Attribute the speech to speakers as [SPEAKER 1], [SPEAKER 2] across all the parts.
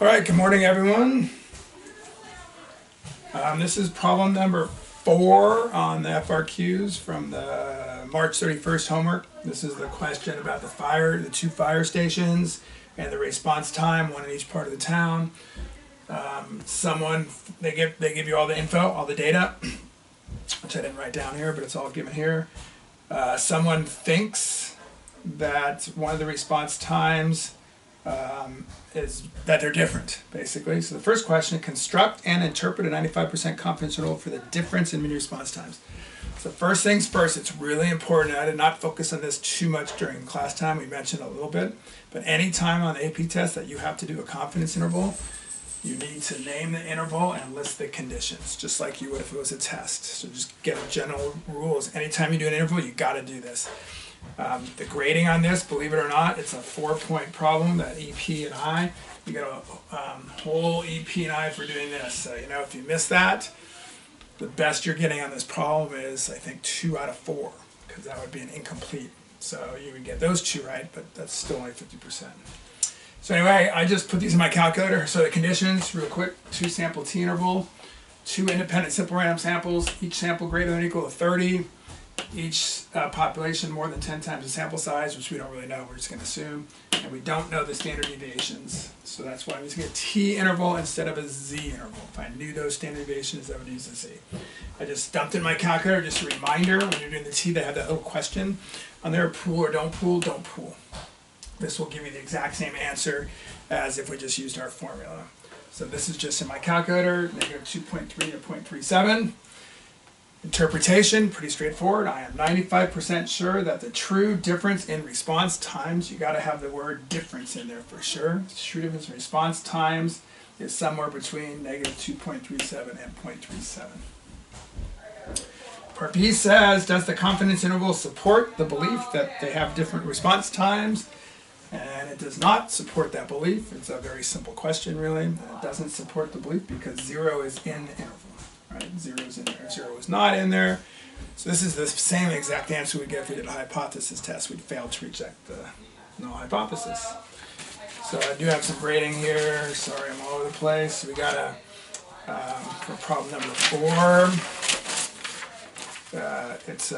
[SPEAKER 1] All right, good morning, everyone. This is problem number 4 on the FRQs from the March 31st homework. This is the question about the two fire stations and the response time, one in each part of the town. They give you all the info, all the data, which I didn't write down here, but it's all given here. Someone thinks that one of the response times is that they're different, basically. So the first question: construct and interpret a 95% confidence interval for the difference in mean response times. So first things first, it's really important. I did not focus on this too much during class time. We mentioned a little bit, but any time on the AP test that you have to do a confidence interval, you need to name the interval and list the conditions, just like you would if it was a test. So just get a general rules. Anytime you do an interval, you got to do this. The grading on this, believe it or not, it's a 4-point problem, that EP and I. You get a whole EP and I for doing this. So, if you miss that, the best you're getting on this problem is, I think, 2 out of 4, because that would be an incomplete. So you would get those 2 right, but that's still only 50%. So anyway, I just put these in my calculator. So the conditions, real quick: 2 sample T interval, 2 independent simple random samples, each sample greater than or equal to 30. Each population more than 10 times the sample size, which we don't really know, we're just going to assume. And we don't know the standard deviations. So that's why I'm using a T interval instead of a Z interval. If I knew those standard deviations, I would use a Z. I just dumped in my calculator, just a reminder, when you're doing the T, they have that little question on there: pool or don't pool, don't pool. This will give you the exact same answer as if we just used our formula. So this is just in my calculator, negative 2.3 to 0.37. Interpretation, pretty straightforward. I am 95% sure that the true difference in response times, you got to have the word difference in there for sure. The true difference in response times is somewhere between negative 2.37 and 0.37. Part B says, does the confidence interval support the belief that they have different response times? And it does not support that belief. It's a very simple question, really. It doesn't support the belief because 0 is in the interval. Right, 0 is in there, 0 is not in there. So this is the same exact answer we'd get if we did a hypothesis test. We'd fail to reject the null hypothesis. So I do have some grading here. Sorry, I'm all over the place. We got for problem number 4, it's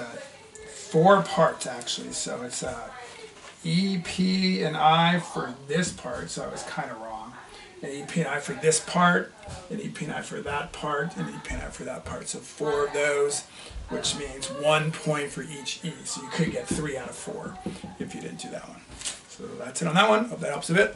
[SPEAKER 1] 4 parts actually. So it's EP and I for this part, so I was kind of wrong. An EP and I for this part, an EP and I for that part, and an EP and I for that part. So 4 of those, which means 1 point for each E. So you could get 3 out of 4 if you didn't do that one. So that's it on that one. Hope that helps a bit.